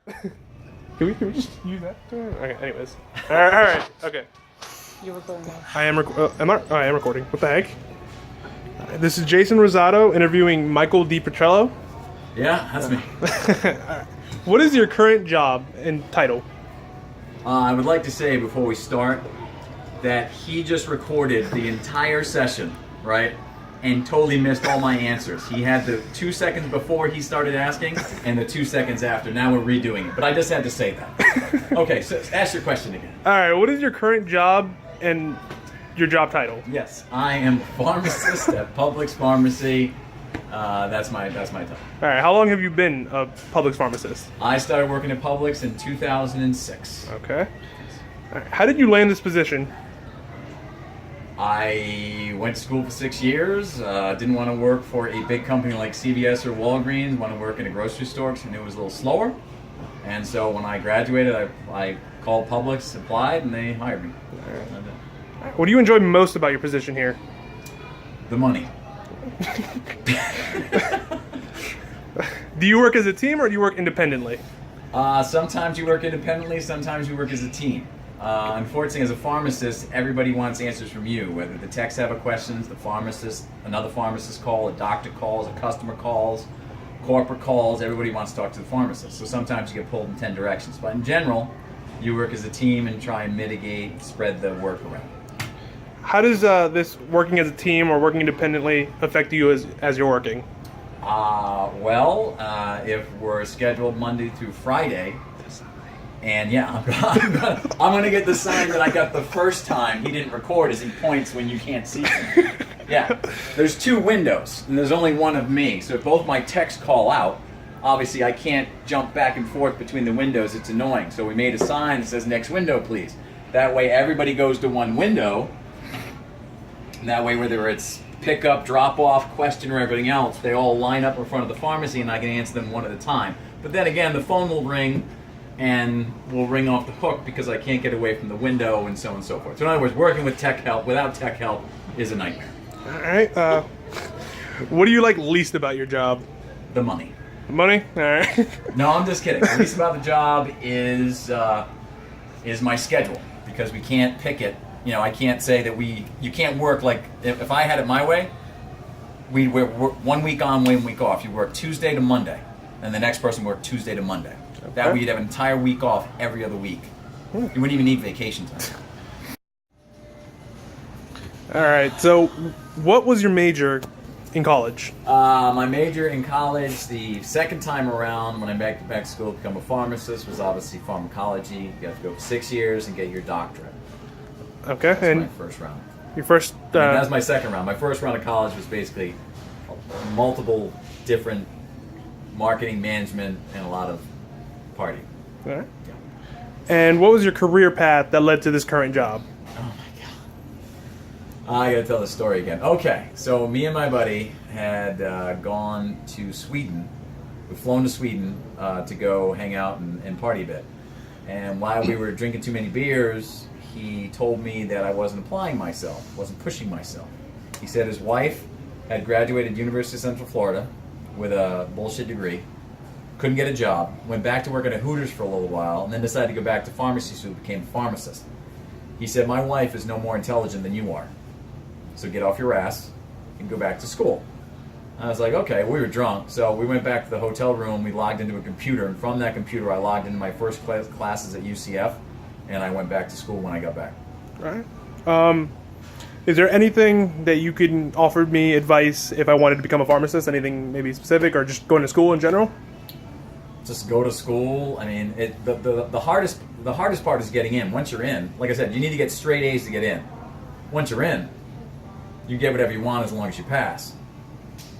Can we just use that? Okay, anyways. Alright, okay. You're recording now. I am I am recording. What the heck? This is Jason Rosado interviewing Michael DiPetrello. Yeah, that's me. What is your current job and title? I would like to say before we start that he just recorded the entire session, right? And totally missed all my answers. He had the 2 seconds before he started asking and the 2 seconds after. Now we're redoing it. But I just had to say that. Okay, so ask your question again. Alright, what is your current job and your job title? Yes, I am a pharmacist at Publix Pharmacy. That's my title. Alright, how long have you been a Publix pharmacist? I started working at Publix in 2006. Okay. Alright, how did you land this position? I went to school for 6 years, didn't want to work for a big company like CVS or Walgreens, wanted to work in a grocery store because I knew it was a little slower. And so when I graduated, I called Publix, applied, and they hired me. What do you enjoy most about your position here? The money. Do you work as a team or do you work independently? Sometimes you work independently, sometimes you work as a team. Unfortunately, as a pharmacist, everybody wants answers from you. Whether the techs have a questions, the pharmacist, another pharmacist call, a doctor calls, a customer calls, corporate calls. Everybody wants to talk to the pharmacist. So sometimes you get pulled in 10 directions. But in general, you work as a team and try and mitigate, spread the work around. How does this working as a team or working independently affect you as you're working? If we're scheduled Monday through Friday, and yeah, I'm gonna get the sign that I got the first time he didn't record as he points when you can't see him. Yeah, there's 2 windows, and there's only one of me, so if both my techs call out, obviously I can't jump back and forth between the windows, it's annoying. So we made a sign that says next window please. That way everybody goes to one window, and that way whether it's pickup, drop off, question, or everything else, they all line up in front of the pharmacy and I can answer them one at a time. But then again, the phone will ring and will ring off the hook because I can't get away from the window and so on and so forth. So in other words, working with tech help, without tech help, is a nightmare. Alright, what do you like least about your job? The money. Money? Alright. No, I'm just kidding. The least about the job is my schedule, because we can't pick it. You know, I can't say that you can't work like, if I had it my way, we'd work 1 week on, 1 week off. You work Tuesday to Monday, and the next person worked Tuesday to Monday. Okay. That way you'd have an entire week off every other week. You wouldn't even need vacation time. Alright, so what was your major in college? My major in college, the second time around when I went back to school to become a pharmacist, was obviously pharmacology. You have to go for 6 years and get your doctorate. Okay, That's and my first round. your first... That was my second round. My first round of college was basically multiple different marketing, management, and a lot of partying. Alright. Yeah. And what was your career path that led to this current job? Oh my god. I gotta tell the story again. Okay, so me and my buddy had gone to Sweden. We'd flown to Sweden to go hang out and party a bit. And while we were drinking too many beers, he told me that I wasn't applying myself, wasn't pushing myself. He said his wife had graduated University of Central Florida with a bullshit degree, couldn't get a job, went back to work at a Hooters for a little while, and then decided to go back to pharmacy school, became a pharmacist. He said, my wife is no more intelligent than you are, so get off your ass and go back to school. I was like, okay, we were drunk, so we went back to the hotel room, we logged into a computer, and from that computer I logged into my first classes at UCF, and I went back to school when I got back. Alright. Is there anything that you could offer me advice if I wanted to become a pharmacist? Anything maybe specific, or just going to school in general? Just go to school. I mean, the hardest part is getting in. Once you're in, like I said, you need to get straight A's to get in. Once you're in, you get whatever you want as long as you pass.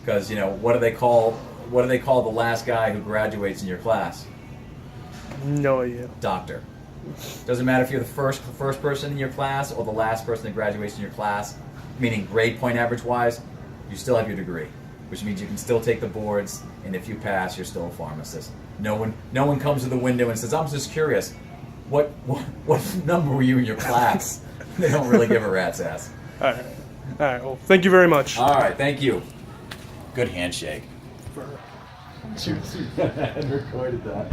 Because, you know, what do they call the last guy who graduates in your class? No idea. Doctor. Doesn't matter if you're the first person in your class or the last person that graduates in your class, meaning grade point average wise, you still have your degree, which means you can still take the boards, and if you pass, you're still a pharmacist. No one comes to the window and says, I'm just curious, what number were you in your class? They don't really give a rat's ass. Alright. Alright, well, thank you very much. Alright, thank you. Good handshake. Cheers. I recorded that.